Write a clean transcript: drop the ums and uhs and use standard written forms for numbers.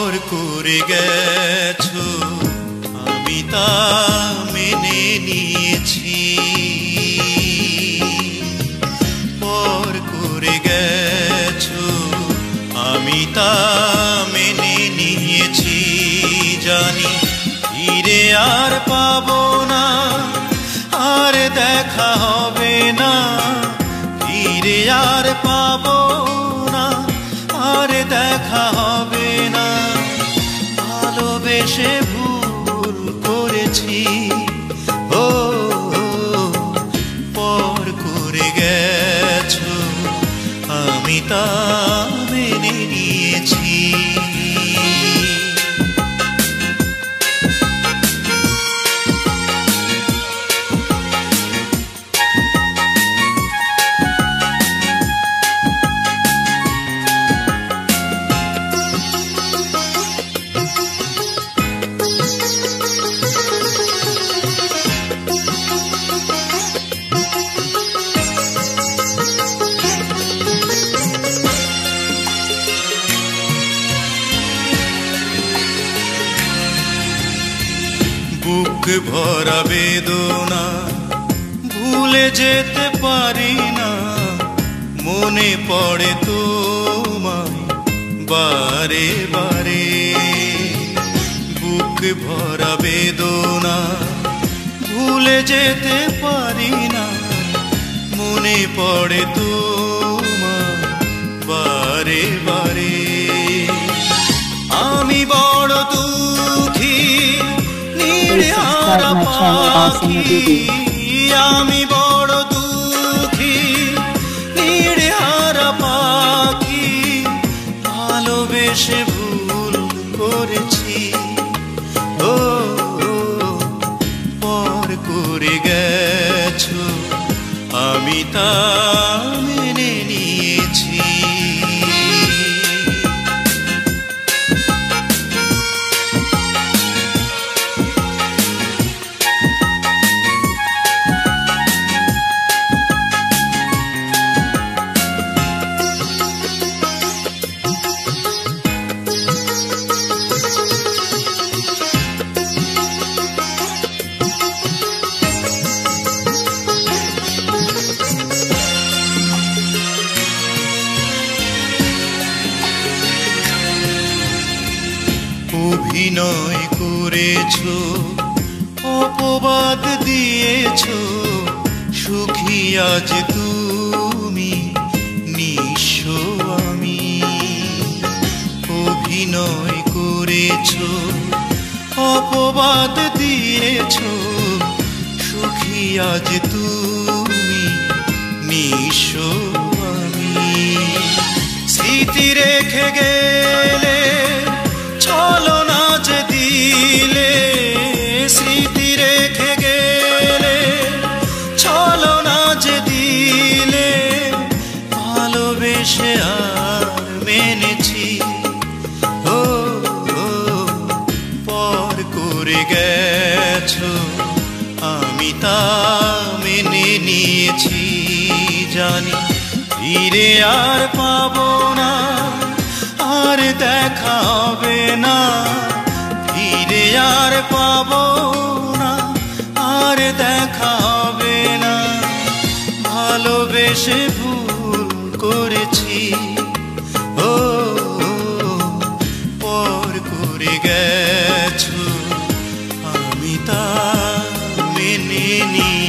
পর করে গেছো আমি তা মেনে নিয়েছি, পর করে গেছো আমি তা মেনে নিয়েছি। জানি ফিরে আর পাবো না, আর দেখা হবে না, ফিরে আর পাবো না, আর দেখা হবে না। ভালোবেসে ভুল করেছি, ও পর করে গেছো আমি তা মেনে নিয়েছি। বুক ভরা বেদনা ভুলে যেতে পারি না, মনে পড়ে তোমায় বারে বারে। বুক ভরা বেদনা ভুলে যেতে পারি না, মনে পড়ে তোমায় বারে বারে। আমি বড় দুঃখী নির্হারা পাখি, আমি বড় দুঃখী নির্হারা পাখি। ভালোবেসে ভুল করেছি, ও পর করে গেছো আমি তা মেনে নিয়েছি। অভিনয় করেছো, অপবাদ দিয়েছো, সুখী আজ তুমি, নিঃস্ব আমি। অভিনয় করেছো, অপবাদ দিয়েছো, সুখী আজ তুমি, নিঃস্ব আমি। স্মৃতি রেখে গেলে ছলনা যে দিলে, স্মৃতি রেখে গেলে ছলনা যে দিলে। ভালোবেসে আর মেনেছি, ও পর করে গেছো আমি তা মেনে নিয়েছি। জানি ফিরে আর পাবো না, আর দেখা হবে না, ফিরে আর পাবো না, আর দেখা হবে না। ভালোবেসে ভুল করেছি, ও পর করে গেছো আমি তা মেনে নিয়েছি।